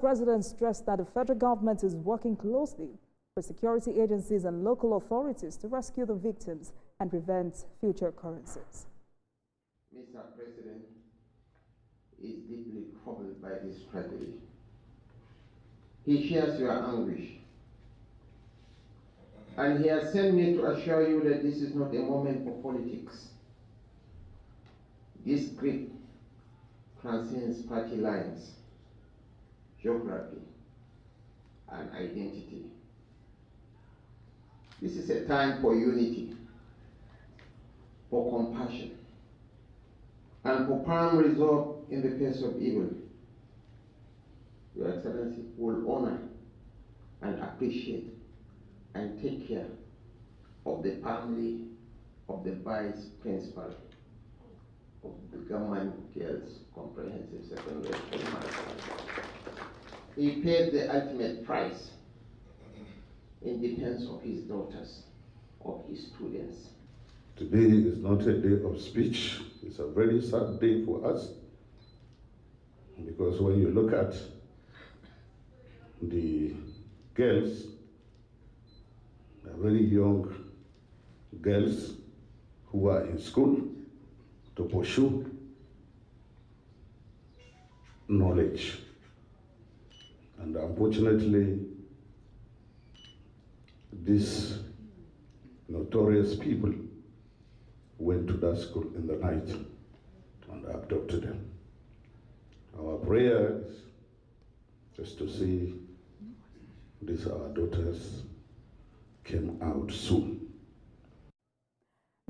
President stressed that the federal government is working closely with security agencies and local authorities to rescue the victims and prevent future occurrences. Mr. President is deeply troubled by this tragedy. He shares your anguish, and he has sent me to assure you that this is not a moment for politics. This grief transcends party lines, geography, and identity. This is a time for unity, for compassion, and for firm resolve in the face of evil. Your Excellency will honor and appreciate and take care of the family of the Vice Principal of the Government Girls Comprehensive Secondary School. He paid the ultimate price in defense of his daughters, of his students. Today is not a day of speech. It's a very sad day for us, because when you look at the girls, the very young girls who are in school to pursue knowledge. And unfortunately, these notorious people went to that school in the night and abducted them. Our prayer is just to see these our daughters came out soon.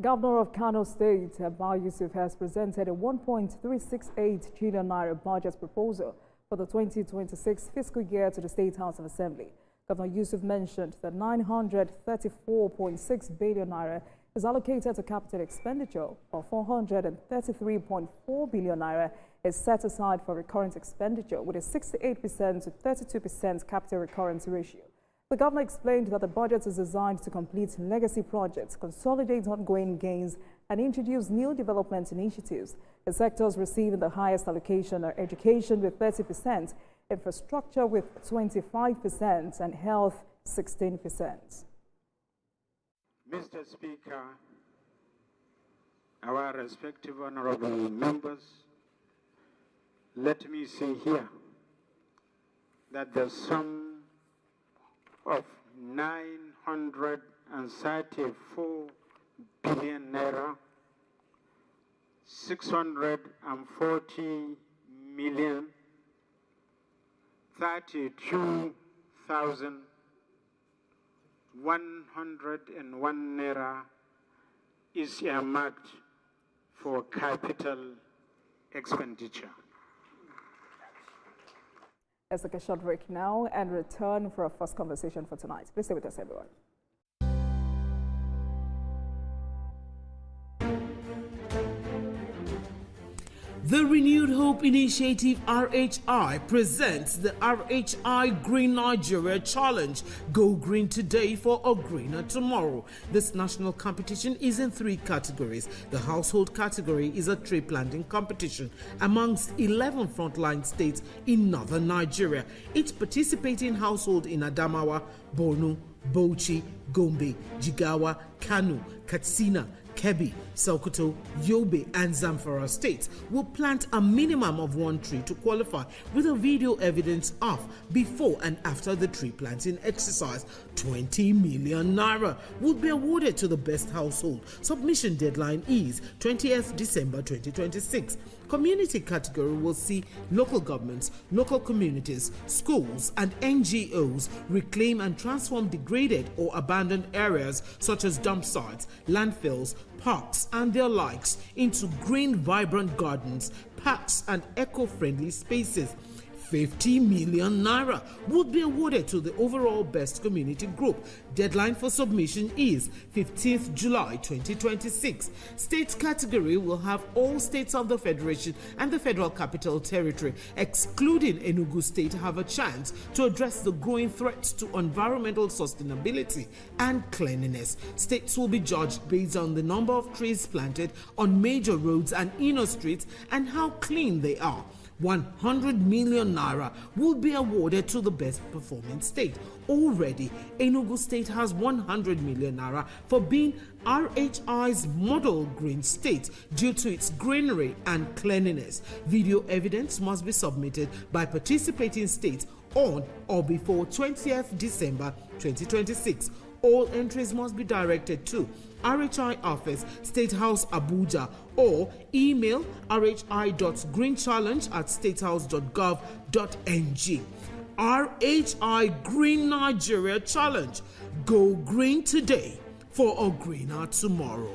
Governor of Kano State, Abba Yusuf, has presented a 1.368 trillion naira budget proposal for the 2026 fiscal year to the State House of Assembly. Governor Yusuf mentioned that 934.6 billion naira is allocated to capital expenditure, while 433.4 billion naira is set aside for recurrent expenditure, with a 68% to 32% capital recurrence ratio. The governor explained that the budget is designed to complete legacy projects, consolidate ongoing gains, and introduce new development initiatives. The sectors receiving the highest allocation are education with 30%, infrastructure with 25%, and health 16%. Mr. Speaker, our respective honorable members, let me say here that the sum of 934 billion naira, 640 million 32,101 naira is earmarked for capital expenditure. Let's take a short break now and return for our first conversation for tonight. Please stay with us, everyone. The Renewed Hope Initiative RHI presents the RHI Green Nigeria Challenge. Go green today for a greener tomorrow. This national competition is in 3 categories. The household category is a tree planting competition amongst 11 frontline states in northern Nigeria. Each participating household in Adamawa, Borno, Bauchi, Gombe, Jigawa, Kano, Katsina, Kebbi, Sokoto, Yobe, and Zamfara states will plant a minimum of 1 tree to qualify, with a video evidence of before and after the tree planting exercise. 20 million naira would be awarded to the best household. Submission deadline is 20th December 2026. Community category will see local governments, local communities, schools, and NGOs reclaim and transform degraded or abandoned areas such as dump sites, landfills, parks, and their likes into green, vibrant gardens, parks, and eco-friendly spaces. 50 million naira would be awarded to the overall best community group. Deadline for submission is 15th July 2026. States category will have all states of the Federation and the Federal Capital Territory, excluding Enugu State, have a chance to address the growing threats to environmental sustainability and cleanliness. States will be judged based on the number of trees planted on major roads and inner streets and how clean they are. 100 million naira will be awarded to the best performing state. Already, Enugu State has 100 million naira for being RHI's model green state due to its greenery and cleanliness. Video evidence must be submitted by participating states on or before 20th December 2026. All entries must be directed to RHI Office, State House, Abuja, or email rhi.greenchallenge@statehouse.gov.ng. RHI Green Nigeria Challenge. Go green today for a greener tomorrow.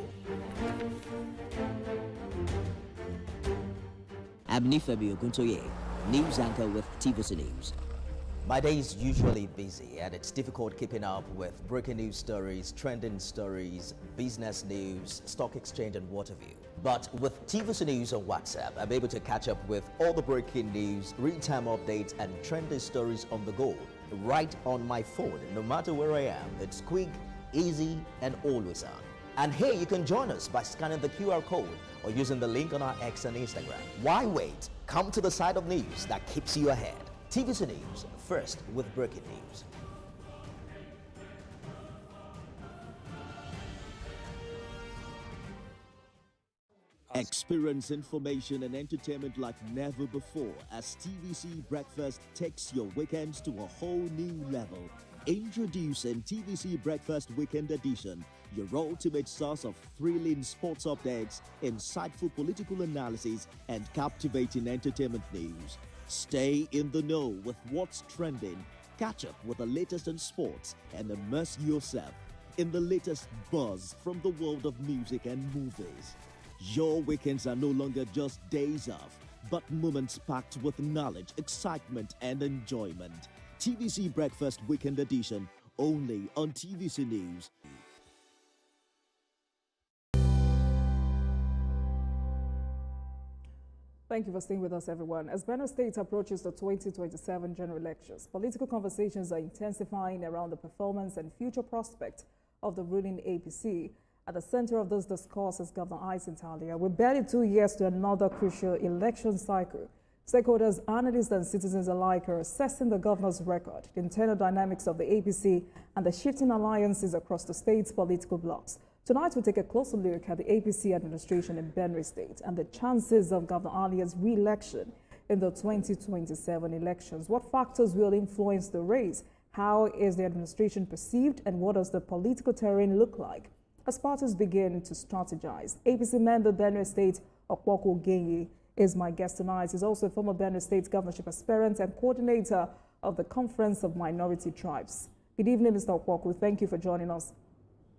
I'm Nifemi Oguntoye, news anchor with TVC News. My day is usually busy and it's difficult keeping up with breaking news stories, trending stories, business news, stock exchange and what have you. But with TVC News on WhatsApp, I'm able to catch up with all the breaking news, real-time updates and trending stories on the go, right on my phone, no matter where I am. It's quick, easy and always on. And here you can join us by scanning the QR code or using the link on our X and Instagram. Why wait? Come to the side of news that keeps you ahead. TVC News, first with breaking news. Experience information and entertainment like never before as TVC Breakfast takes your weekends to a whole new level. Introducing TVC Breakfast Weekend Edition, your ultimate source of thrilling sports updates, insightful political analysis, and captivating entertainment news. Stay in the know with what's trending, catch up with the latest in sports, and immerse yourself in the latest buzz from the world of music and movies. Your weekends are no longer just days off, but moments packed with knowledge, excitement, and enjoyment. TVC Breakfast Weekend Edition, only on TVC News. Thank you for staying with us, everyone. As Benue State approaches the 2027 general elections, political conversations are intensifying around the performance and future prospect of the ruling APC. At the center of this discourse is Governor Isaac Talia. We're barely 2 years to another crucial election cycle. Stakeholders, analysts, and citizens alike are assessing the governor's record, the internal dynamics of the APC, and the shifting alliances across the state's political blocks. Tonight, we'll take a closer look at the APC administration in Benue State and the chances of Governor Alia's re-election in the 2027 elections. What factors will influence the race? How is the administration perceived? And what does the political terrain look like as parties begin to strategize? APC member Benue State Okpoko Genyi is my guest tonight. He's also a former Benue State governorship aspirant and coordinator of the Conference of Minority Tribes. Good evening, Mr. Okpoko. Thank you for joining us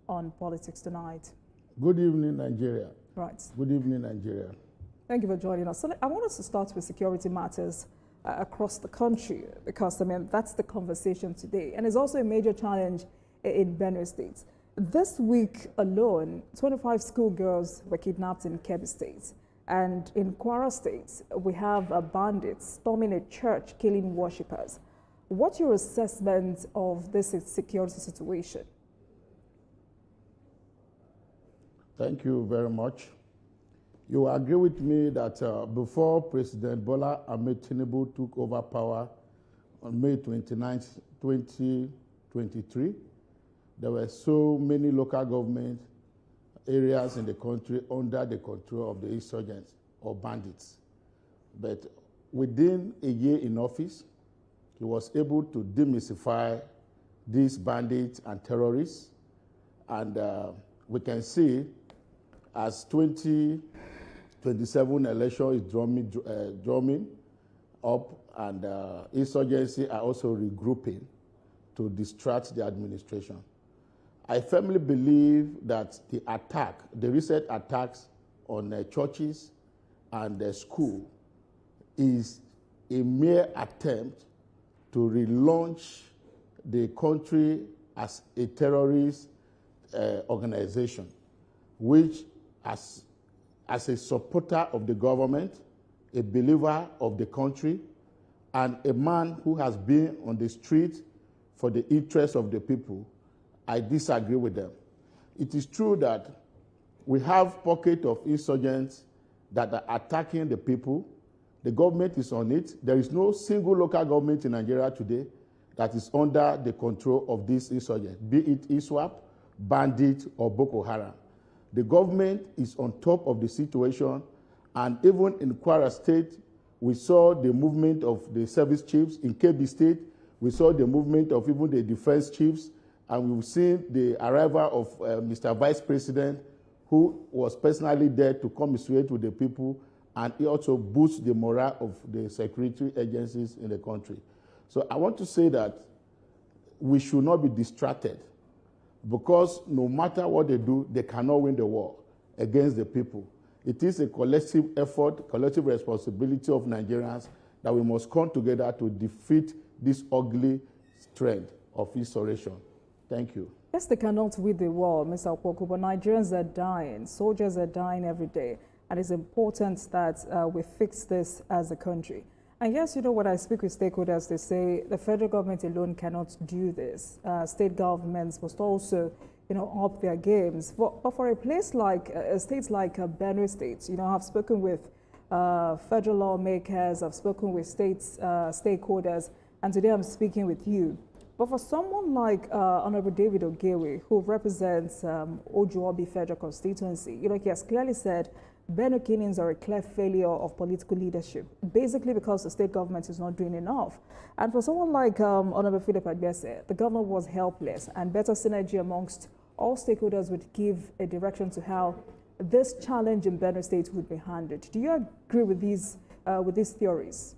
on Politics Tonight. Good evening, Nigeria. Right. Good evening, Nigeria. Thank you for joining us. So I want us to start with security matters across the country because, I mean, that's the conversation today. And it's also a major challenge in Benue State. This week alone, 25 schoolgirls were kidnapped in Kebbi State. And in Kwara State, we have bandits storming a church, killing worshippers. What's your assessment of this security situation? Thank you very much. You agree with me that before President Bola Ahmed Tinubu took over power on May 29, 2023, there were so many local government areas in the country under the control of the insurgents or bandits. But within a year in office, he was able to demystify these bandits and terrorists. And we can see as 2027 election is drumming up and insurgency are also regrouping to distract the administration. I firmly believe that the recent attacks on churches and school is a mere attempt to relaunch the country as a terrorist organization, which as a supporter of the government, a believer of the country, and a man who has been on the street for the interests of the people, I disagree with them. It is true that we have pockets of insurgents that are attacking the people. The government is on it. There is no single local government in Nigeria today that is under the control of this insurgent, be it ISWAP, Bandit, or Boko Haram. The government is on top of the situation, and even in Kwara State, we saw the movement of the service chiefs. In Kebbi State, we saw the movement of even the defense chiefs, and we've seen the arrival of Mr. Vice President, who was personally there to commiserate with the people, and he also boosts the morale of the security agencies in the country. So I want to say that we should not be distracted, because no matter what they do, they cannot win the war against the people. It is a collective effort, collective responsibility of Nigerians that we must come together to defeat this ugly trend of insurrection. Thank you. Yes, they cannot win the war, Mr. Opoku, but Nigerians are dying. Soldiers are dying every day. And it's important that we fix this as a country. And yes, you know, when I speak with stakeholders, they say the federal government alone cannot do this. State governments must also, you know, up their games. But for a place like, states like Benue State, you know, I've spoken with federal lawmakers, I've spoken with stakeholders, and today I'm speaking with you. But for someone like Honorable David Ogewe, who represents Ojuobi Federal Constituency, you know, he has clearly said Benue killings are a clear failure of political leadership, basically because the state government is not doing enough. And for someone like Honorable Philip Agbese, the governor was helpless, and better synergy amongst all stakeholders would give a direction to how this challenge in Benue State would be handled. Do you agree with these theories?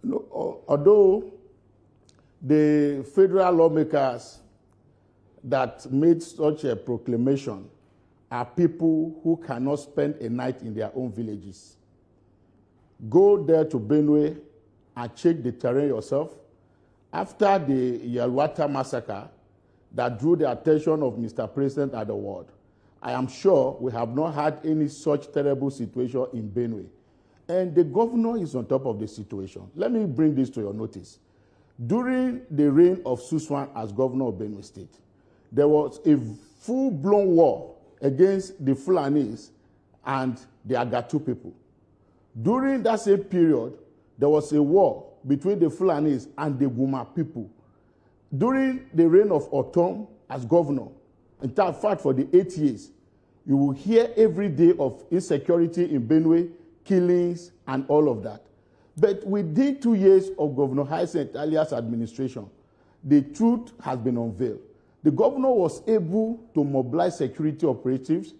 No, although the federal lawmakers that made such a proclamation are people who cannot spend a night in their own villages. Go there to Benue and check the terrain yourself. After the Yelwata massacre that drew the attention of Mr. President at the world, I am sure we have not had any such terrible situation in Benue. And the governor is on top of the situation. Let me bring this to your notice. During the reign of Suswan as governor of Benue State, there was a full-blown war against the Fulanis and the Agatu people. During that same period, there was a war between the Fulanis and the Guma people. During the reign of Otom as governor, in fact for the 8 years, you will hear every day of insecurity in Benue, killings and all of that. But within 2 years of Governor Hyacinth Alia's administration, the truth has been unveiled. The governor was able to mobilize security operatives.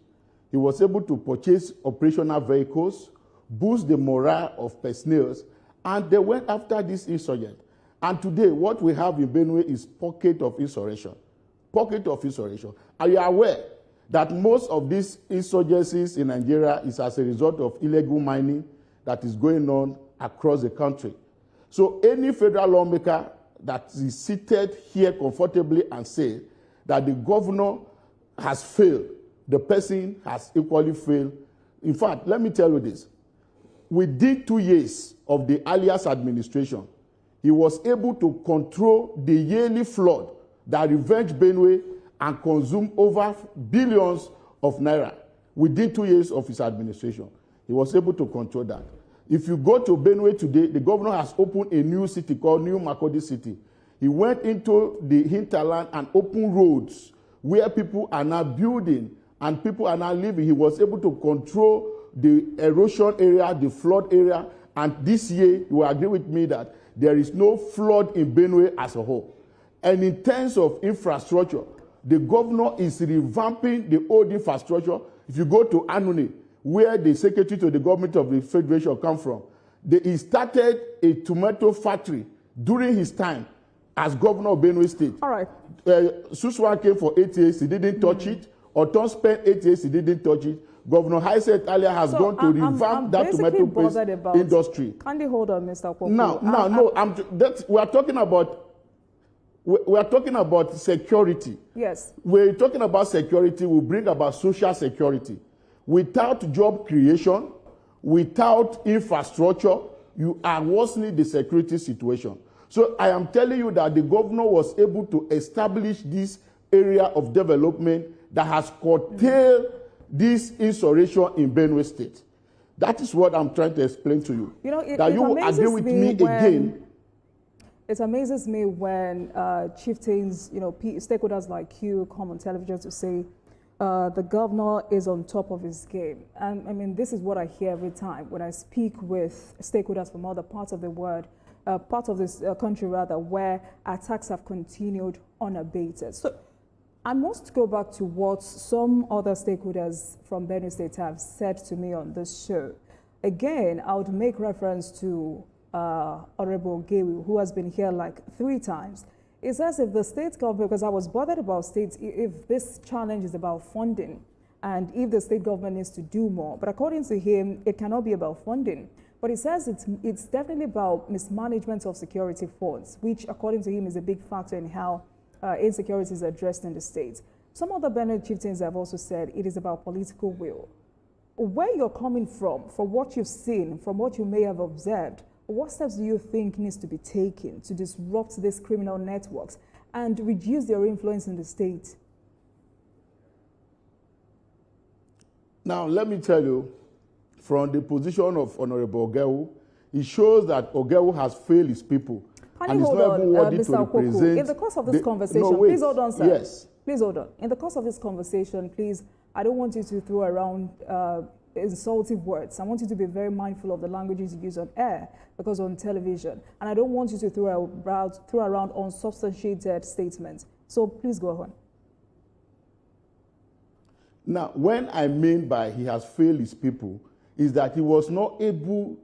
He was able to purchase operational vehicles, boost the morale of personnel, and they went after this insurgent. And today, what we have in Benue is pocket of insurrection. Pocket of insurrection. Are you aware that most of these insurgencies in Nigeria is as a result of illegal mining that is going on across the country? So any federal lawmaker that is seated here comfortably and say that the governor has failed, the person has equally failed. In fact, let me tell you this. Within 2 years of the Alias administration, he was able to control the yearly flood that ravaged Benue and consumed over billions of naira within 2 years of his administration. He was able to control that. If you go to Benue today, the governor has opened a new city called New Makodi City. He went into the hinterland and opened roads where people are now building and people are now living. He was able to control the erosion area, the flood area, and this year, you will agree with me that there is no flood in Benue as a whole. And in terms of infrastructure, the governor is revamping the old infrastructure. If you go to Anuni, where the secretary to the government of the federation come from, he started a tomato factory during his time as governor of Benue State. All right. Suswan came for 8 years, he didn't touch it. Oton spent 8 years, he didn't touch it. Governor Hyacinth Alia has gone to revamp that tomato paste industry. Kindly hold on, Mr. Opoku. We are talking about security. Yes. We're talking about security, we bring about social security. Without job creation, without infrastructure, you are worsening the security situation. So I am telling you that the governor was able to establish this area of development that has curtailed this insurrection in Benue State. That is what I'm trying to explain to you. You know, that you will agree with me again. It amazes me when chieftains, you know, stakeholders like you come on television to say the governor is on top of his game. And I mean, this is what I hear every time when I speak with stakeholders from other parts of the world, part of this country rather, where attacks have continued unabated. So I must go back to what some other stakeholders from Benue State have said to me on this show. Again, I would make reference to Honorable Gewi, who has been here like 3 times. It says if the state government, because I was bothered about states, if this challenge is about funding and if the state government needs to do more. But according to him, it cannot be about funding. But he says it's definitely about mismanagement of security funds, which according to him is a big factor in how insecurity is addressed in the state. Some other Benue chieftains have also said it is about political will. Where you're coming from what you've seen, from what you may have observed, what steps do you think needs to be taken to disrupt these criminal networks and reduce their influence in the state? Now, let me tell you, from the position of Honorable Ogewu, it shows that Ogewu has failed his people. Can you hold on, Mr. Okoko? In the course of this conversation, please hold on, sir. Yes. Please hold on. In the course of this conversation, please, I don't want you to throw around insultive words. I want you to be very mindful of the languages you use on air, because on television. And I don't want you to throw around unsubstantiated statements. So please go on. Now, when I mean by he has failed his people, is that he was not able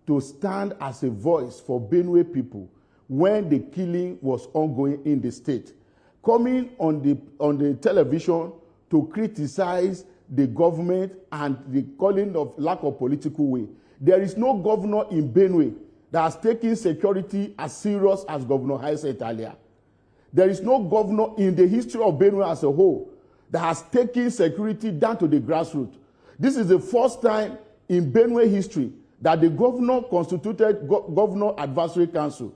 to stand as a voice for Benue people when the killing was ongoing in the state. Coming on the television to criticize the government and the calling of lack of political will. There is no governor in Benue that has taken security as serious as Governor Hai said earlier. There is no governor in the history of Benue as a whole that has taken security down to the grassroots. This is the first time in Benue history that the governor constituted Governor Advisory Council,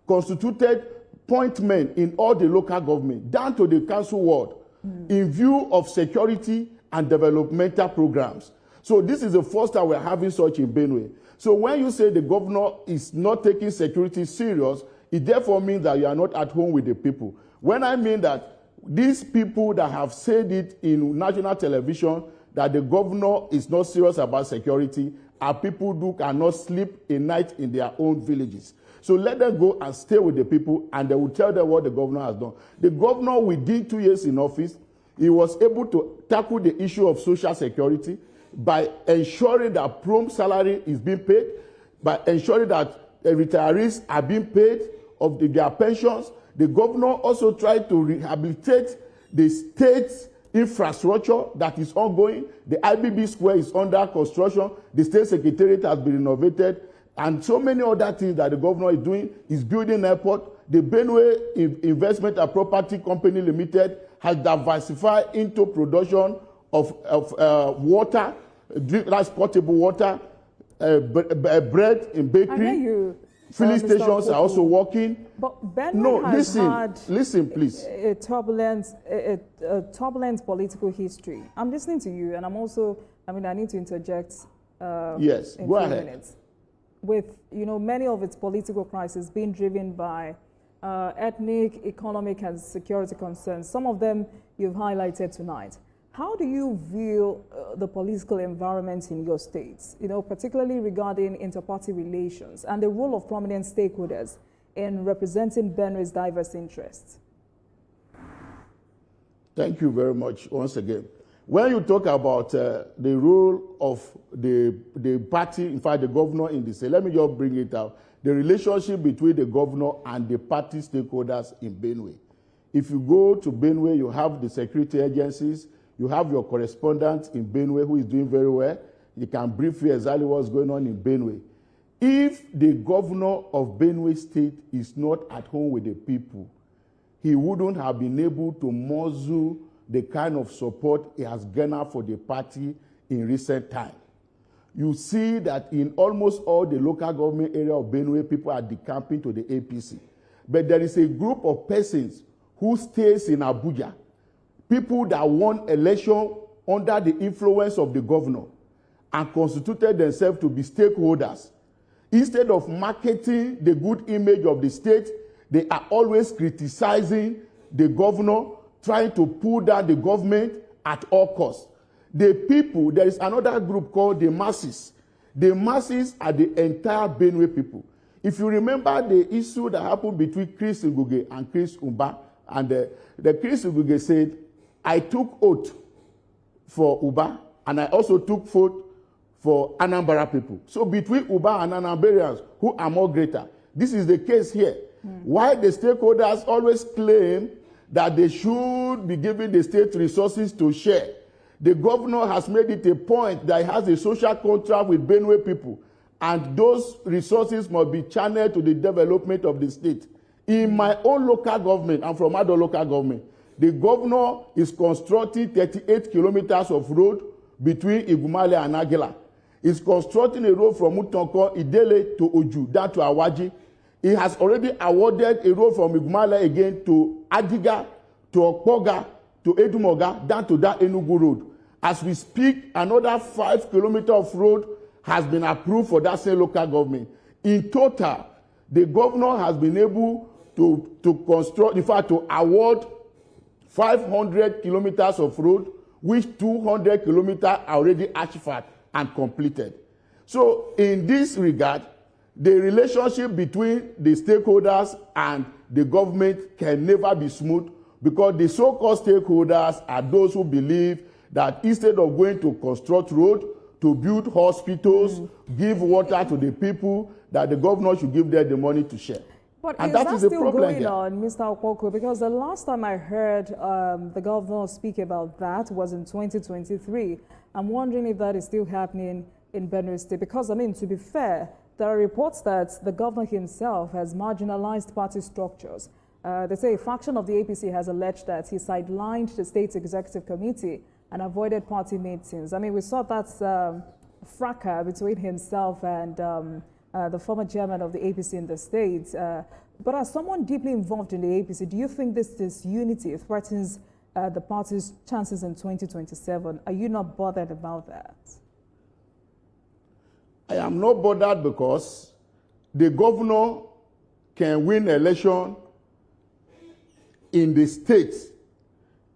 constituted point men in all the local government, down to the council ward, in view of security and developmental programs. So this is the first time we're having such in Benue. So when you say the governor is not taking security serious, it therefore means that you are not at home with the people. When I mean that these people that have said it in national television that the governor is not serious about security are people who cannot sleep a night in their own villages. So let them go and stay with the people, and they will tell them what the governor has done. The governor, within 2 years in office, he was able to tackle the issue of social security by ensuring that prompt salary is being paid, by ensuring that retirees are being paid of their pensions. The governor also tried to rehabilitate the state's infrastructure that is ongoing. The IBB Square is under construction. The state secretariat has been renovated. And so many other things that the governor is doing. Is building an airport. The Benue Investment and Property Company Limited has diversified into production of water, that's potable water, bread in bakery. Filling stations are also working. But Benue has listen, please. A turbulent political history. I'm listening to you, and I'm also, I need to interject. Yes, in go 3 ahead. minutes. With many of its political crises being driven by ethnic, economic, and security concerns. Some of them you've highlighted tonight. How do you view the political environment in your states, particularly regarding inter-party relations and the role of prominent stakeholders in representing Benue's diverse interests? Thank you very much once again. When you talk about the role of the party, in fact, the governor in the state, let me just bring it out. The relationship between the governor and the party stakeholders in Benue. If you go to Benue, you have the security agencies, you have your correspondent in Benue who is doing very well. He can brief you exactly what's going on in Benue. If the governor of Benue State is not at home with the people, he wouldn't have been able to muzzle the kind of support he has garnered for the party in recent time. You see that in almost all the local government area of Benue, people are decamping to the APC. But there is a group of persons who stays in Abuja, people that won election under the influence of the governor, and constituted themselves to be stakeholders. Instead of marketing the good image of the state, they are always criticizing the governor, trying to pull down the government at all costs. The people, there is another group called the masses. The masses are the entire Benue people. If you remember the issue that happened between Chris Nguge and Chris Umba, and the Chris Nguge said, I took oath for Uba, and I also took oath for Anambra people. So between Uba and Anambarians, who are more greater? This is the case here. Why the stakeholders always claim that they should be giving the state resources to share. The governor has made it a point that he has a social contract with Benue people, and those resources must be channeled to the development of the state. In my own local government, and from other local government, the governor is constructing 38 kilometers of road between Igumale and Agila. He's constructing a road from Mutonko, Idele to Oju, down to Awaji. He has already awarded a road from Igumale again to Adiga, to Okpoga, to Edumoga, down to that Enugu road. As we speak, another 5 kilometers of road has been approved for that same local government. In total, the governor has been able to construct, in fact, to award 500 kilometers of road, which 200 kilometers are already achieved and completed. So in this regard, the relationship between the stakeholders and the government can never be smooth, because the so-called stakeholders are those who believe that instead of going to construct road, to build hospitals, give water to the people, that the governor should give them the money to share. But and is that that is the still problem going here. on, Mr. Okoko? Because the last time I heard the governor speak about that was in 2023. I'm wondering if that is still happening in Benue State. Because, I mean, to be fair, there are reports that the governor himself has marginalized party structures. They say a faction of the APC has alleged that he sidelined the state's executive committee and avoided party meetings. I mean, we saw that fracas between himself and the former chairman of the APC in the state. But as someone deeply involved in the APC, do you think this disunity threatens the party's chances in 2027? Are you not bothered about that? I am not bothered because the governor can win election in the state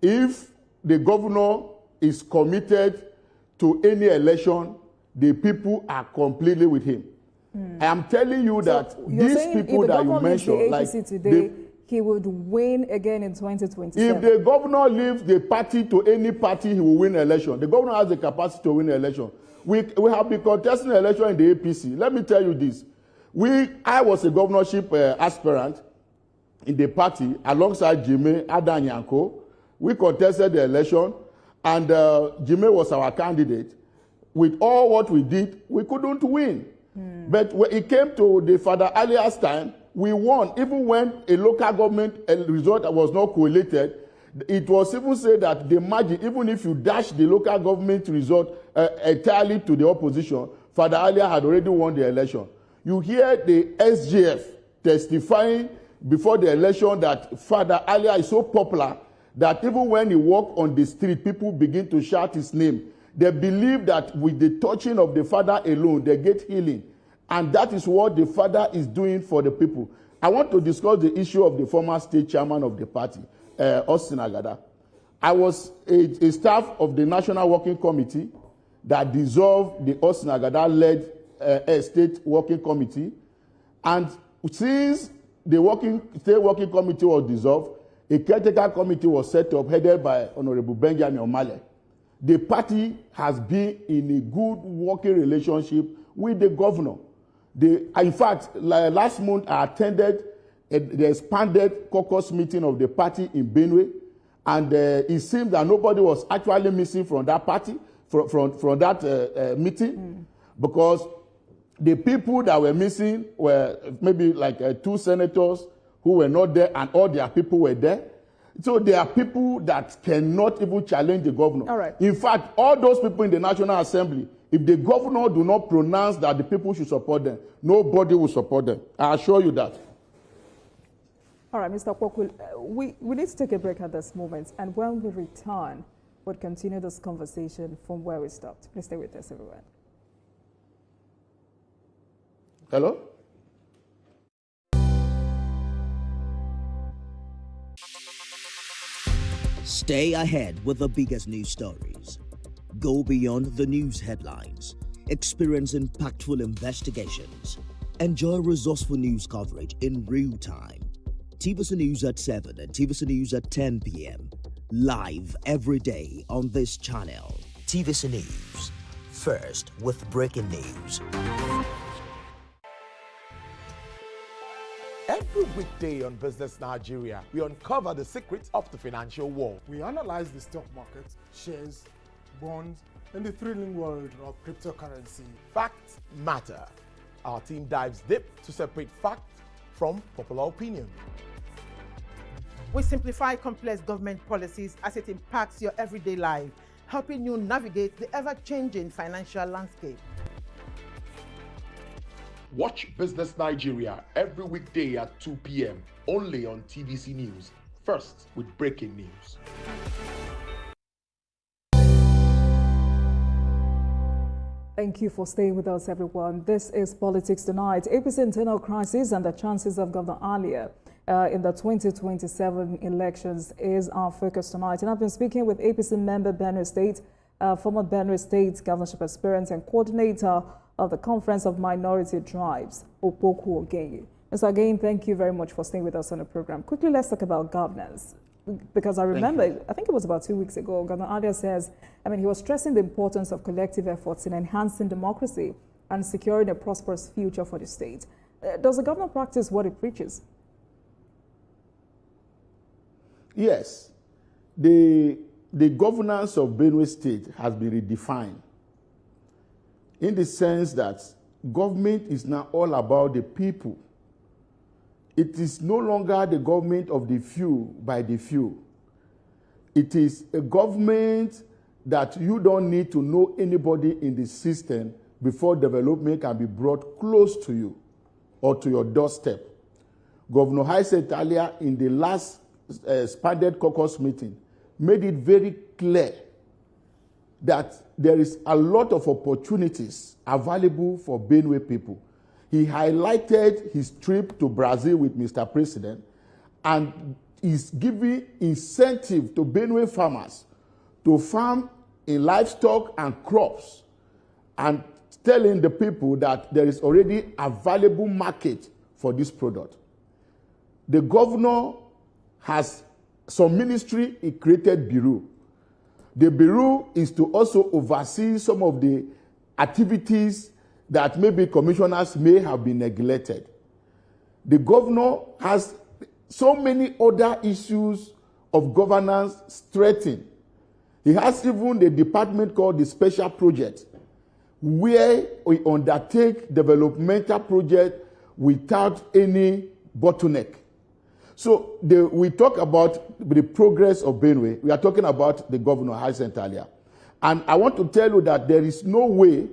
if the governor is committed to any election, the people are completely with him. I am telling you that these people that you mentioned, like today, he would win again in 2027. If the governor leaves the party to any party, he will win election. The governor has the capacity to win election. We have been contesting election in the APC. Let me tell you this. I was a governorship aspirant in the party alongside Jimmy Adanyanko. We contested the election, and Jimmy was our candidate. With all what we did, we couldn't win. But when it came to the Father Alias time, we won. Even when a local government result was not correlated, it was even said that the margin, even if you dash the local government result entirely to the opposition, Father Alias had already won the election. You hear the SGF testifying before the election that Father Alias is so popular that even when he walks on the street, people begin to shout his name. They believe that with the touching of the Father alone, they get healing. And that is what the Father is doing for the people. I want to discuss the issue of the former state chairman of the party, Austin Agada. I was a staff of the National Working Committee that dissolved the Austin Agada-led state working committee. And since the state working committee was dissolved, a caretaker committee was set up headed by Honorable Benjamin Omale. The party has been in a good working relationship with the governor. In fact, last month I attended the expanded caucus meeting of the party in Benue, and it seemed that nobody was actually missing from that party, from that meeting, because the people that were missing were maybe like 2 senators who were not there, and all their people were there. So there are people that cannot even challenge the governor. All right. In fact, all those people in the National Assembly, if the governor do not pronounce that the people should support them, nobody will support them. I assure you that. All right, Mr. Kwokul, we need to take a break at this moment. And when we return, we'll continue this conversation from where we stopped. Please stay with us, everyone. Hello? Stay ahead with the biggest news stories. Go beyond the news headlines. Experience impactful investigations. Enjoy resourceful news coverage in real time. TVC News at 7 and TVC News at 10 p.m. Live every day on this channel. TVC News. First with breaking news. Every weekday on Business Nigeria, we uncover the secrets of the financial world. We analyze the stock market, shares, bonds, and the thrilling world of cryptocurrency. Facts matter. Our team dives deep to separate fact from popular opinion. We simplify complex government policies as it impacts your everyday life, helping you navigate the ever-changing financial landscape. Watch Business Nigeria every weekday at 2 p.m. only on TVC News. First with breaking news. Thank you for staying with us, everyone. This is Politics Tonight. APC internal crisis and the chances of Governor Alia in the 2027 elections is our focus tonight. And I've been speaking with APC member Benue State, former Benue State governorship aspirant and coordinator of the Conference of Minority Tribes, Opoku Ogenye. Mr. Again, thank you very much for staying with us on the program. Quickly, let's talk about governance. Because I remember, I think it was about 2 weeks ago, Governor Alia says, he was stressing the importance of collective efforts in enhancing democracy and securing a prosperous future for the state. Does the governor practice what he preaches? Yes. The governance of Benue State has been redefined in the sense that government is now all about the people. It is no longer the government of the few by the few. It is a government that you don't need to know anybody in the system before development can be brought close to you or to your doorstep. Governor Hyacint Alia in the last expanded caucus meeting made it very clear that there is a lot of opportunities available for Benue people. He highlighted his trip to Brazil with Mr. President and is giving incentive to Benue farmers to farm in livestock and crops and telling the people that there is already a valuable market for this product. The governor has some ministry, he created bureau. The bureau is to also oversee some of the activities that maybe commissioners may have been neglected. The governor has so many other issues of governance threatened. He has even the department called the Special Project, where we undertake developmental project without any bottleneck. So we talk about the progress of Benue. We are talking about the governor, Hyacint Alia. And I want to tell you that there is no way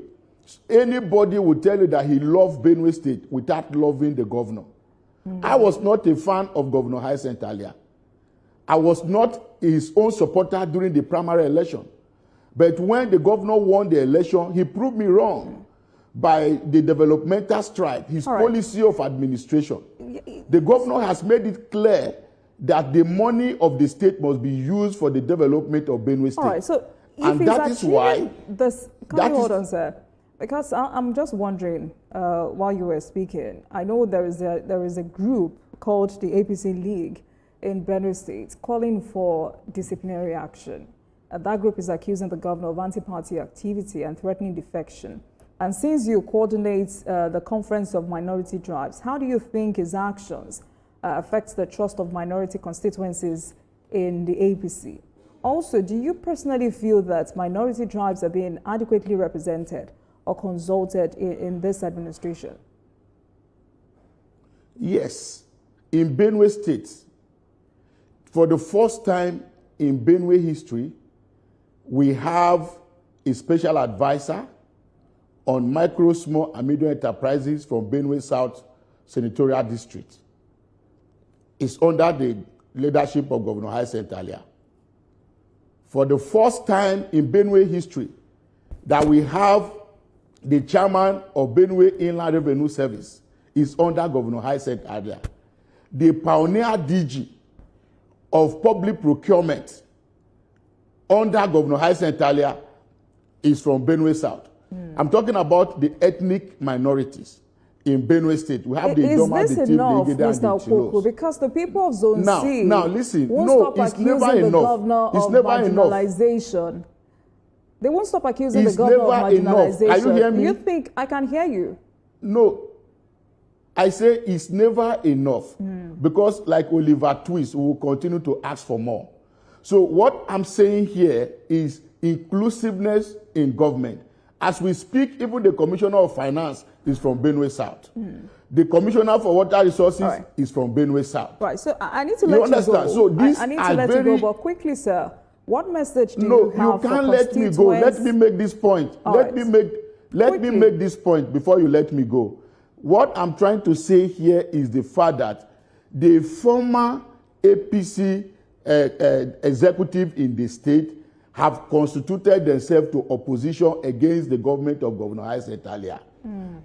anybody will tell you that he loves Benue State without loving the governor. I was not a fan of Governor Hyacint Alia. I was not his own supporter during the primary election. But when the governor won the election, he proved me wrong by the developmental stride, his policy of administration. The governor has made it clear that the money of the state must be used for the development of Benue State. All right, so and that is why... Hold on, sir. Because I'm just wondering, while you were speaking, I know there is a group called the APC League in Benue State calling for disciplinary action. That group is accusing the governor of anti-party activity and threatening defection. And since you coordinate the Conference of Minority Tribes, how do you think his actions affect the trust of minority constituencies in the APC? Also, do you personally feel that minority tribes are being adequately represented or consulted in this administration? Yes. In Benue State, for the first time in Benue history, we have a special advisor on micro, small, and medium enterprises from Benue South Senatorial District. It's under the leadership of Governor Hyacint Alia. For the first time in Benue history, that we have the chairman of Benue Inland Revenue Service is under Governor Hyacinth Alia. The pioneer DG of public procurement under Governor Hyacinth Alia is from Benue South. I'm talking about the ethnic minorities in Benue State. We have the Idoma, the Tiv, the Igede, and the Chilos. Because the people of Zone C now listen, won't no, stop it's never accusing the enough. governor It's of never marginalization. They won't stop accusing It's the governor of never enough. marginalization. Are you hearing me? You think I can hear you? No, I say it's never enough because, like Oliver Twist, we will continue to ask for more. So what I'm saying here is inclusiveness in government. As we speak, even the Commissioner of Finance is from Benue South. The Commissioner for Water Resources is from Benue South. Right. So I need to let you go. So these I need to let you go, but quickly, sir. What message do you have you can't let me go. Let me make this point. Let me make this point before you let me go. What I'm trying to say here is the fact that the former APC executive in the state have constituted themselves to opposition against the government of Governor Hyacinth Alia.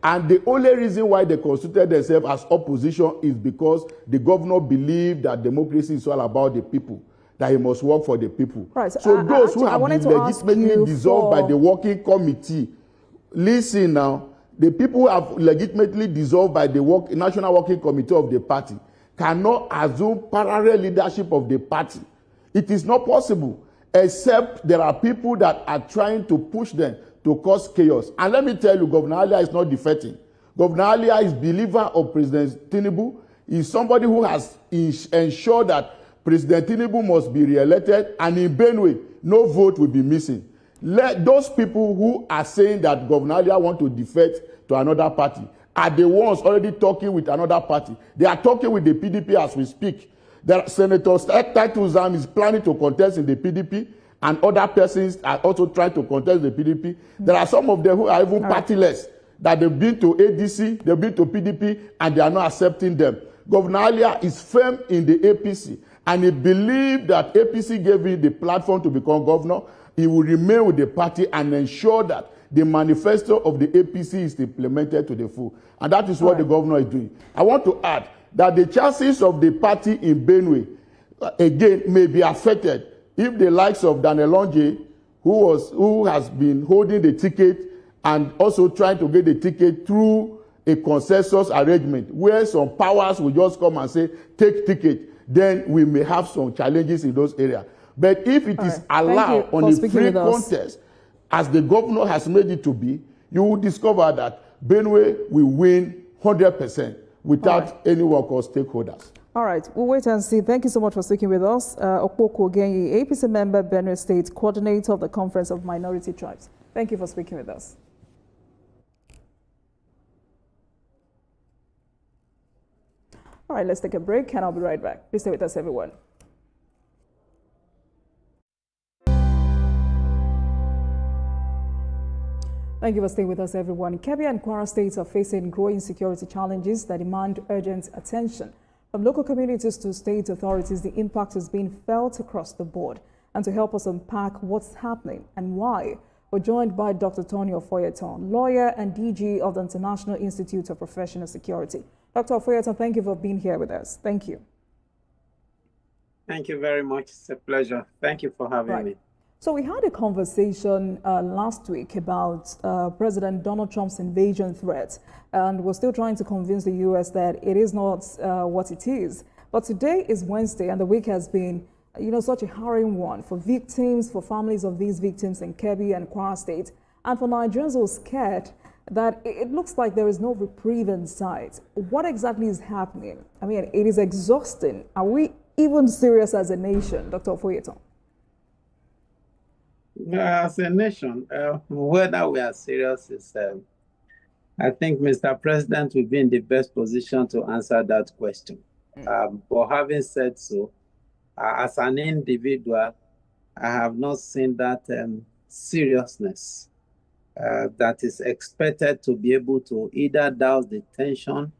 And the only reason why they constituted themselves as opposition is because the governor believed that democracy is all about the people, that he must work for the people. Right. So those who have been legitimately dissolved by the working committee, listen now, the people who have legitimately dissolved by the National Working Committee of the party cannot assume parallel leadership of the party. It is not possible, except there are people that are trying to push them to cause chaos. And let me tell you, Governor Alia is not defecting. Governor Alia is believer of President Tinubu. He is somebody who has ensured that President Tinubu must be re-elected, and in Benue, no vote will be missing. Let those people who are saying that Governor Alia want to defect to another party are the ones already talking with another party. They are talking with the PDP as we speak. Senator Titus Zam is planning to contest in the PDP, and other persons are also trying to contest the PDP. There are some of them who are even partyless, that they've been to ADC, they've been to PDP, and they are not accepting them. Governor Alia is firm in the APC, and he believed that APC gave him the platform to become governor. He will remain with the party and ensure that the manifesto of the APC is implemented to the full. And that is what the governor is doing. I want to add that the chances of the party in Benue, again, may be affected if the likes of Daniel Longe, who has been holding the ticket and also trying to get the ticket through a consensus arrangement, where some powers will just come and say, take ticket, then we may have some challenges in those areas. But if it is allowed on a free contest, as the governor has made it to be, you will discover that Benue will win 100% without any work or stakeholders. All right, we'll wait and see. Thank you so much for speaking with us. Okpoko Genyi, APC member, Benue State, coordinator of the Conference of Minority Tribes. Thank you for speaking with us. All right, let's take a break and I'll be right back. Please stay with us, everyone. Thank you for staying with us, everyone. Kebbi and Kwara states are facing growing security challenges that demand urgent attention. From local communities to state authorities, the impact is being felt across the board. And to help us unpack what's happening and why, we're joined by Dr. Tony Ofoyeton, lawyer and DG of the International Institute of Professional Security. Dr. Ofoyeton, thank you for being here with us. Thank you. Thank you very much. It's a pleasure. Thank you for having me. So we had a conversation last week about President Donald Trump's invasion threat, and we're still trying to convince the U.S. that it is not what it is. But today is Wednesday, and the week has been, such a harrowing one for victims, for families of these victims in Kebbi and Kwara State, and for Nigerians who are scared that it looks like there is no reprieve in sight. What exactly is happening? I mean, it is exhausting. Are we even serious as a nation, Dr. Ofoyeton? As a nation, whether we are serious is, I think Mr. President will be in the best position to answer that question. But having said so, as an individual, I have not seen that seriousness that is expected to be able to either douse the tension,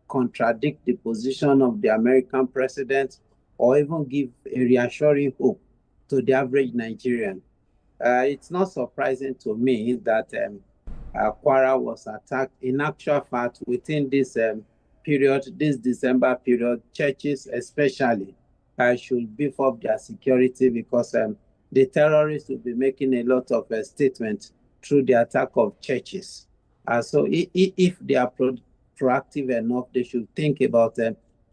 contradict the position of the American president, or even give a reassuring hope to the average Nigerian. It's not surprising to me that Kwara was attacked. In actual fact, within this period, this December period, churches especially should beef up their security because the terrorists will be making a lot of statements through the attack of churches. So if they are proactive enough, they should think about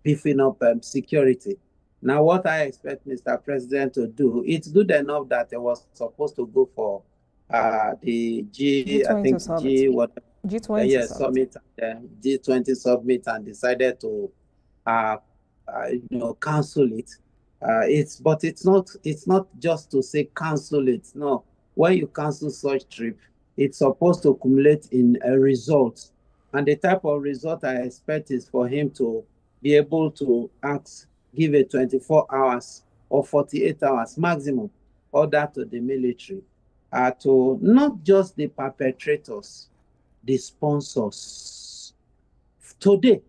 beefing up security. Now, what I expect Mr. President to do, it's good enough that it was supposed to go for the G20 summit. G20 summit, G20 summit, and decided to cancel it. But it's not just to say cancel it. No, when you cancel such trip, it's supposed to accumulate in a result, and the type of result I expect is for him to be able to give a 24 hours or 48 hours maximum order to the military to not just the perpetrators, the sponsors. Today,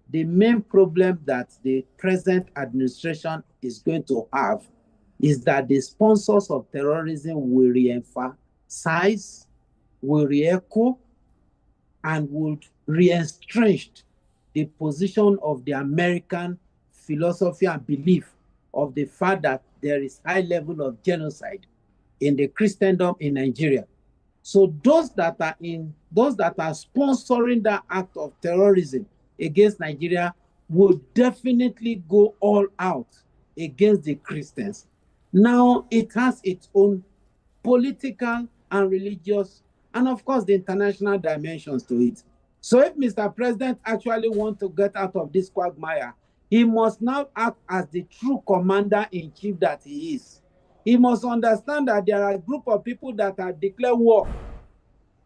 the main problem that the present administration is going to have is that the sponsors of terrorism will re-emphasize, will re-echo, and would re-estrange the position of the American philosophy and belief of the fact that there is high level of genocide in the Christendom in Nigeria. So those that are sponsoring that act of terrorism against Nigeria will definitely go all out against the Christians. Now it has its own political and religious, and of course the international dimensions to it. So if Mr. President actually wants to get out of this quagmire, he must now act as the true commander-in-chief that he is. He must understand that there are a group of people that have declared war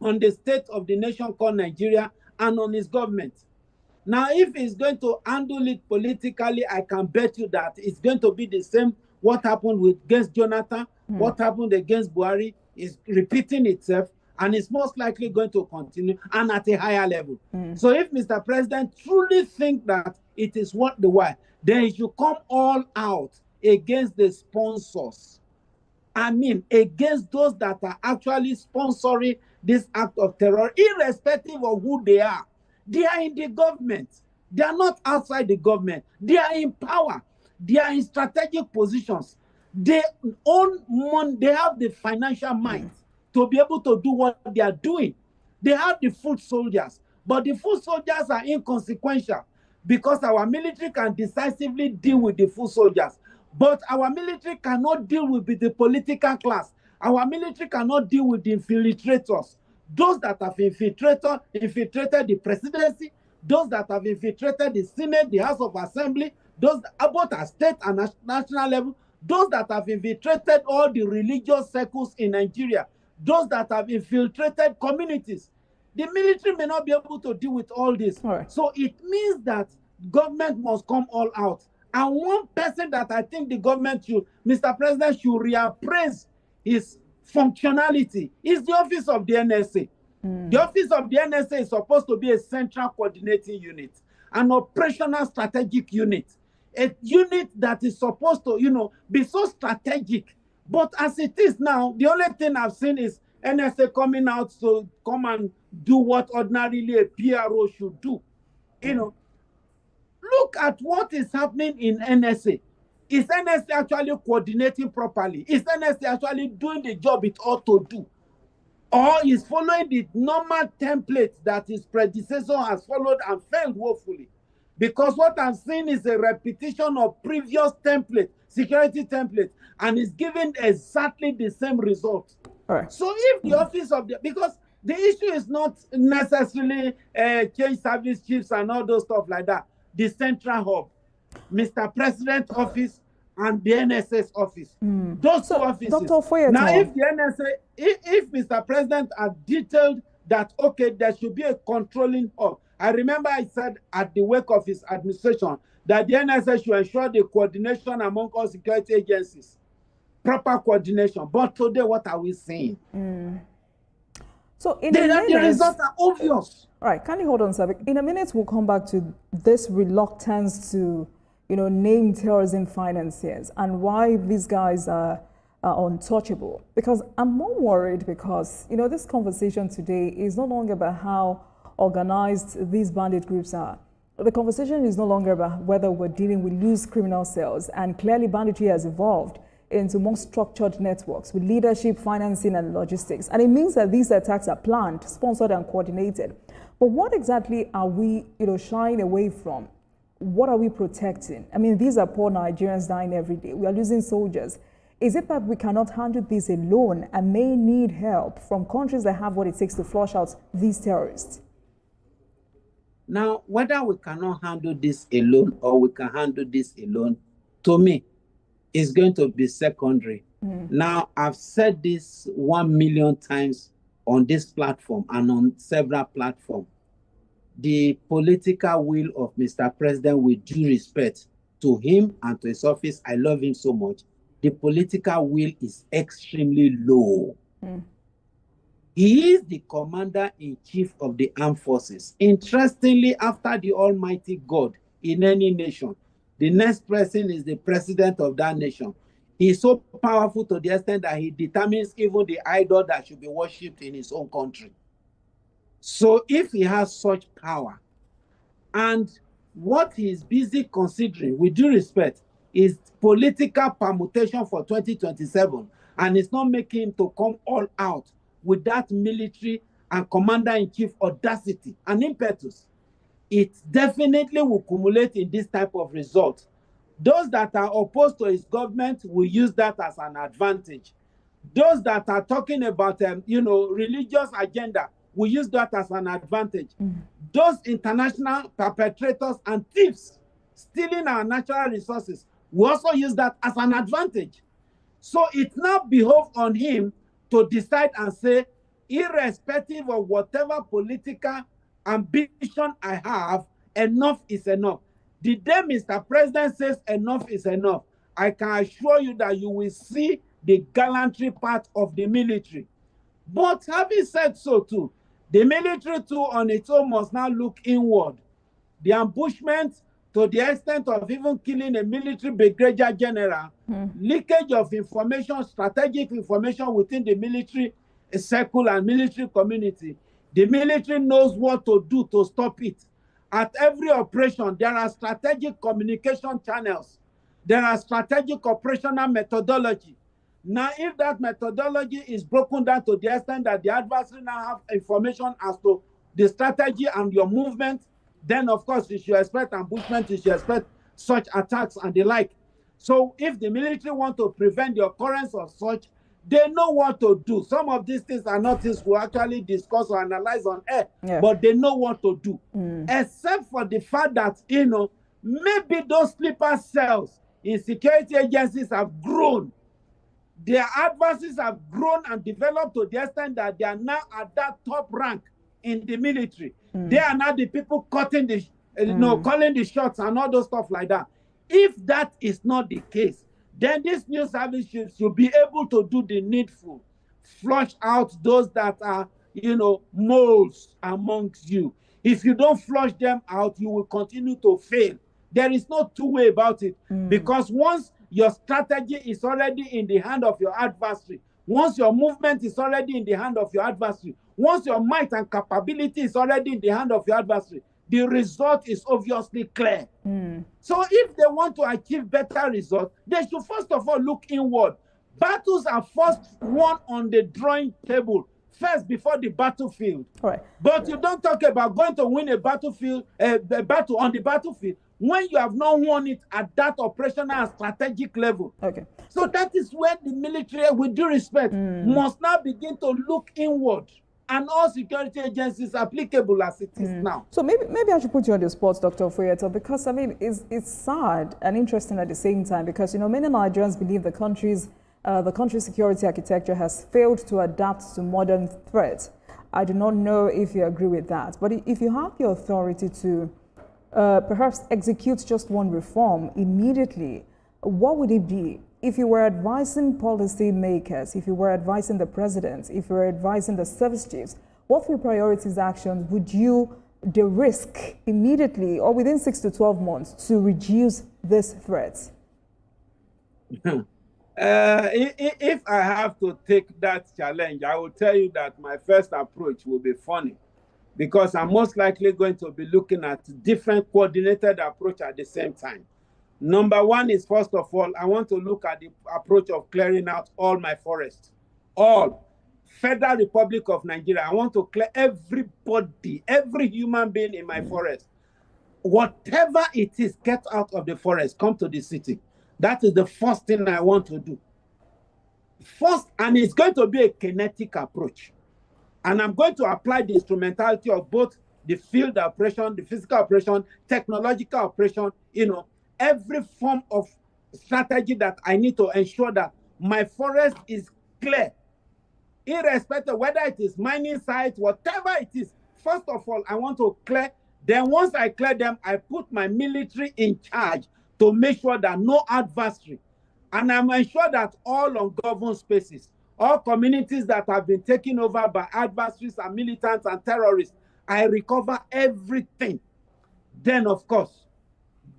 on the state of the nation called Nigeria and on his government. Now, if he's going to handle it politically, I can bet you that it's going to be the same. What happened against Jonathan, what happened against Buhari is repeating itself, and it's most likely going to continue and at a higher level. So if Mr. President truly thinks that it is worth the while, then he should come all out against the sponsors. I mean, against those that are actually sponsoring this act of terror, irrespective of who they are. They are in the government. They are not outside the government. They are in power. They are in strategic positions. They own money. They have the financial might to be able to do what they are doing. They have the foot soldiers, but the foot soldiers are inconsequential because our military can decisively deal with the foot soldiers. But our military cannot deal with the political class. Our military cannot deal with the infiltrators. Those that have infiltrated the presidency, those that have infiltrated the Senate, the House of Assembly, those both at state and national level, those that have infiltrated all the religious circles in Nigeria, those that have infiltrated communities. The military may not be able to deal with all this. So it means that government must come all out. And one person that I think the government should, Mr. President, should reappraise his functionality is the office of the NSA. The office of the NSA is supposed to be a central coordinating unit, an operational strategic unit, a unit that is supposed to, be so strategic. But as it is now, the only thing I've seen is NSA coming out to come and do what ordinarily a PRO should do. Look at what is happening in NSA. Is NSA actually coordinating properly? Is NSA actually doing the job it ought to do? Or is following the normal template that his predecessor has followed and failed woefully? Because what I'm seeing is a repetition of previous template, security template, and is giving exactly the same result. So if the office of because the issue is not necessarily change service chiefs and all those stuff like that. The central hub, Mr. President office, and the NSS office. Those two offices. Now, if the NSA, if Mr. President had detailed that, okay, there should be a controlling hub. I remember I said at the wake of his administration that the NSA should ensure the coordination among all security agencies, proper coordination. But today, what are we seeing? So in a minute, the results are obvious. All right, kindly hold on, sir. In a minute, we'll come back to this reluctance to, name terrorism financiers and why these guys are untouchable? Because I'm more worried because, you know, this conversation today is no longer about how organized these bandit groups are. The conversation is no longer about whether we're dealing with loose criminal cells, and clearly banditry has evolved into more structured networks with leadership, financing, and logistics. And it means that these attacks are planned, sponsored, and coordinated. But what exactly are we, shying away from? What are we protecting? I mean, these are poor Nigerians dying every day. We are losing soldiers. Is it that we cannot handle this alone and may need help from countries that have what it takes to flush out these terrorists? Now, whether we cannot handle this alone or we can handle this alone, to me, is going to be secondary. Now, I've said this 1 million times on this platform and on several platforms. The political will of Mr. President, with due respect to him and to his office, I love him so much, the political will is extremely low. He is the commander-in-chief of the armed forces. Interestingly, after the Almighty God in any nation, the next person is the president of that nation. He is so powerful to the extent that he determines even the idol that should be worshipped in his own country. So if he has such power, and what he is busy considering, with due respect, is political permutation for 2027, and it's not making him to come all out with that military and commander-in-chief audacity and impetus, it definitely will accumulate in this type of result. Those that are opposed to his government will use that as an advantage. Those that are talking about, religious agenda will use that as an advantage. Those international perpetrators and thieves stealing our natural resources will also use that as an advantage. So it now behoves on him to decide and say, irrespective of whatever political ambition I have, enough is enough. The day Mr. President says enough is enough, I can assure you that you will see the gallantry part of the military. But having said so too, the military too on its own must now look inward. The ambushment to the extent of even killing a military brigadier general, leakage of information, strategic information within the military circle and military community. The military knows what to do to stop it. At every operation, there are strategic communication channels. There are strategic operational methodology. Now, if that methodology is broken down to the extent that the adversary now have information as to the strategy and your movement, then of course you should expect ambushment, you should expect such attacks and the like. So if the military want to prevent the occurrence of such, they know what to do. Some of these things are not things we actually discuss or analyze on air, but they know what to do. Except for the fact that, maybe those sleeper cells in security agencies have grown. Their adversaries have grown and developed to the extent that they are now at that top rank in the military. They are now the people cutting the, calling the shots and all those stuff like that. If that is not the case, then this new service should be able to do the needful, flush out those that are, moles amongst you. If you don't flush them out, you will continue to fail. There is no two-way about it, because once your strategy is already in the hand of your adversary, once your movement is already in the hand of your adversary, once your might and capability is already in the hand of your adversary, the result is obviously clear. So if they want to achieve better results, they should first of all look inward. Battles are first won on the drawing table, first before the battlefield. But you don't talk about going to win a battlefield, a battle on the battlefield, when you have not won it at that operational and strategic level. So that is where the military, with due respect, must now begin to look inward, and all security agencies applicable as it is now. So maybe I should put you on the spot, Dr. Ofoyeto, because I mean it's sad and interesting at the same time, because many Nigerians believe the country's security architecture has failed to adapt to modern threats. I do not know if you agree with that, but if you have the authority to perhaps execute just one reform immediately, what would it be? If you were advising policy makers, if you were advising the president, if you were advising the service chiefs, what 3 priorities actions would you de-risk immediately or within 6 to 12 months to reduce this threat? If I have to take that challenge, I will tell you that my first approach will be funny, because I'm most likely going to be looking at different coordinated approach at the same time. Number one is, first of all, I want to look at the approach of clearing out all my forests. All. Federal Republic of Nigeria, I want to clear everybody, every human being in my forest. Whatever it is, get out of the forest, come to the city. That is the first thing I want to do. First, and it's going to be a kinetic approach. And I'm going to apply the instrumentality of both the field operation, the physical operation, technological operation, every form of strategy that I need to ensure that my forest is clear. Irrespective whether it is mining sites, whatever it is, first of all, I want to clear. Then once I clear them, I put my military in charge to make sure that no adversary. And I'm ensure that all ungoverned spaces, all communities that have been taken over by adversaries and militants and terrorists, I recover everything. Then, of course,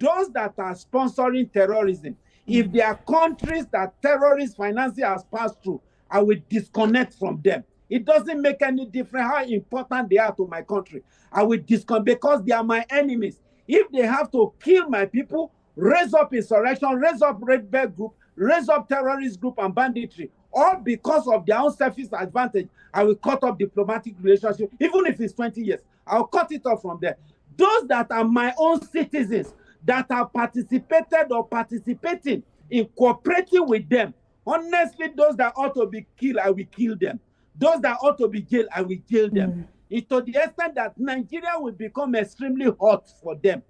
those that are sponsoring terrorism, if there are countries that terrorist financing has passed through, I will disconnect from them. It doesn't make any difference how important they are to my country. I will disconnect because they are my enemies. If they have to kill my people, raise up insurrection, raise up red belt group, raise up terrorist group and banditry, all because of their own selfish advantage, I will cut off diplomatic relationship, even if it's 20 years. I'll cut it off from there. Those that are my own citizens that have participated or participating in cooperating with them, honestly, those that ought to be killed, I will kill them. Those that ought to be jailed, I will jail them. It's to the extent that Nigeria will become extremely hot for them.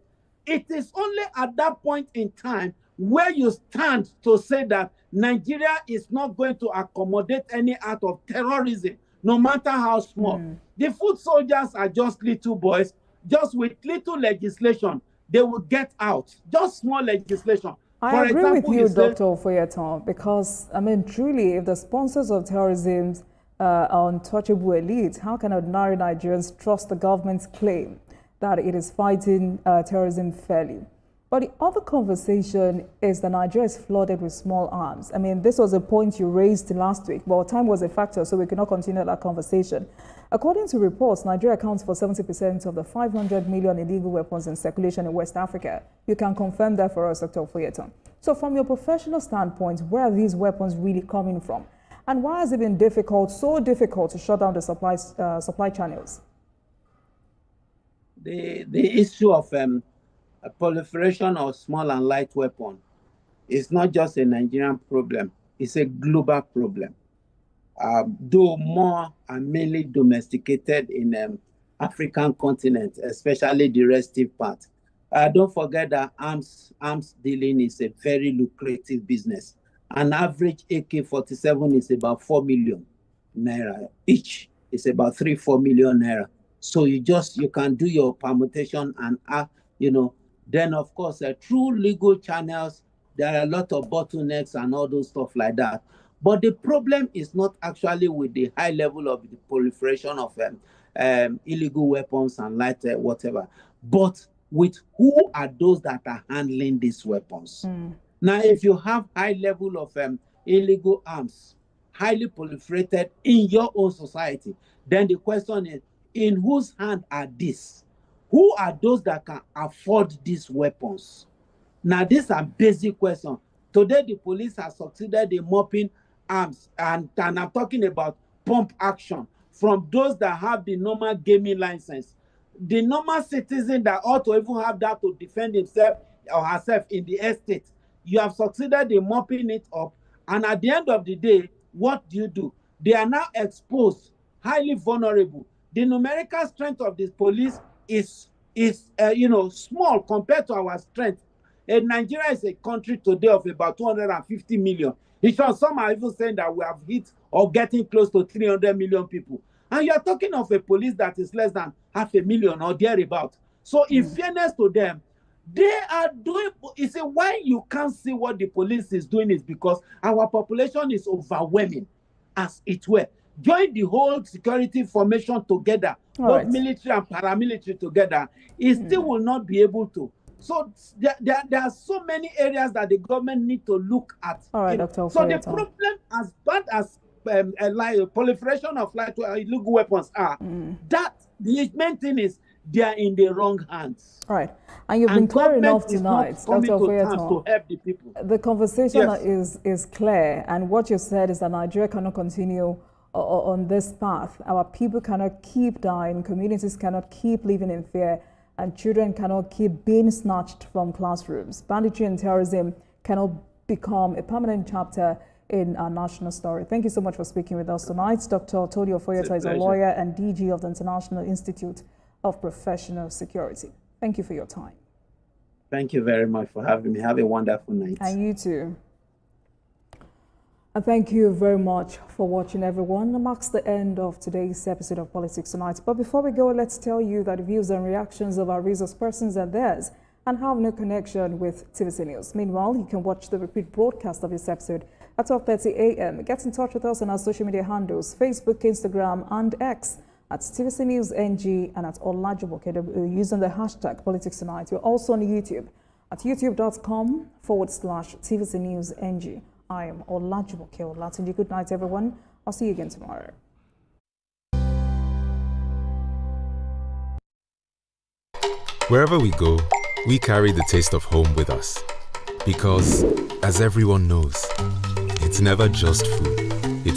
It is only at that point in time where you stand to say that Nigeria is not going to accommodate any act of terrorism, no matter how small. The foot soldiers are just little boys, just with little legislation, they will get out. Just small legislation. I agree with you, Dr. Ofoyeton, because, truly, if the sponsors of terrorism are untouchable elites, how can ordinary Nigerians trust the government's claim that it is fighting terrorism fairly? But the other conversation is that Nigeria is flooded with small arms. This was a point you raised last week, but time was a factor, so we cannot continue that conversation. According to reports, Nigeria accounts for 70% of the 500 million illegal weapons in circulation in West Africa. You can confirm that for us, Dr. Ofoyeton. So from your professional standpoint, where are these weapons really coming from? And why has it been so difficult to shut down the supply channels? The issue of a proliferation of small and light weapons is not just a Nigerian problem, it's a global problem. Though more are mainly domesticated in African continent, especially the restive part. Don't forget that arms dealing is a very lucrative business. An average AK-47 is about 4 million naira each. It's about 3-4 million naira. So you can do your permutation and then of course through legal channels there are a lot of bottlenecks and all those stuff like that. But the problem is not actually with the high level of the proliferation of illegal weapons and light whatever, but with who are those that are handling these weapons. Now, if you have high level of illegal arms, highly proliferated in your own society, then the question is, in whose hand are these? Who are those that can afford these weapons? Now, these are basic questions. Today, the police have succeeded in mopping arms, and I'm talking about pump action from those that have the normal gaming license. The normal citizen that ought to even have that to defend himself or herself in the estate, you have succeeded in mopping it up, and at the end of the day, what do? They are now exposed, highly vulnerable. The numerical strength of this police is small compared to our strength. And Nigeria is a country today of about 250 million. In short, some are even saying that we have hit or getting close to 300 million people. And you are talking of a police that is less than 500,000 or thereabout. So in fairness to them, they are doing, you see, why you can't see what the police is doing is because our population is overwhelming, as it were. Join the whole security formation together, both military and paramilitary together, it still will not be able to So there are so many areas that the government need to look at. All right, Dr. So the problem, as bad as proliferation of illegal weapons are, that the main thing is they are in the wrong hands. All right, and you've been clear enough tonight, Dr. To help the people. The conversation is clear, and what you said is that Nigeria cannot continue on this path. Our people cannot keep dying, communities cannot keep living in fear, and children cannot keep being snatched from classrooms. Banditry and terrorism cannot become a permanent chapter in our national story. Thank you so much for speaking with us tonight. Dr. Tony Ofoyeta is a lawyer and DG of the International Institute of Professional Security. Thank you for your time. Thank you very much for having me. Have a wonderful night. And you too. And thank you very much for watching, everyone. That marks the end of today's episode of Politics Tonight. But before we go, let's tell you that the views and reactions of our resource persons are theirs and have no connection with TVC News. Meanwhile, you can watch the repeat broadcast of this episode at 12:30 a.m. Get in touch with us on our social media handles, Facebook, Instagram, and X at TVC News NG and at Olajumo KW using the hashtag Politics Tonight. We're also on YouTube at youtube.com/TVC News NG. I am Olajumo KW. Good night, everyone. I'll see you again tomorrow. Wherever we go, we carry the taste of home with us. Because, as everyone knows, it's never just food.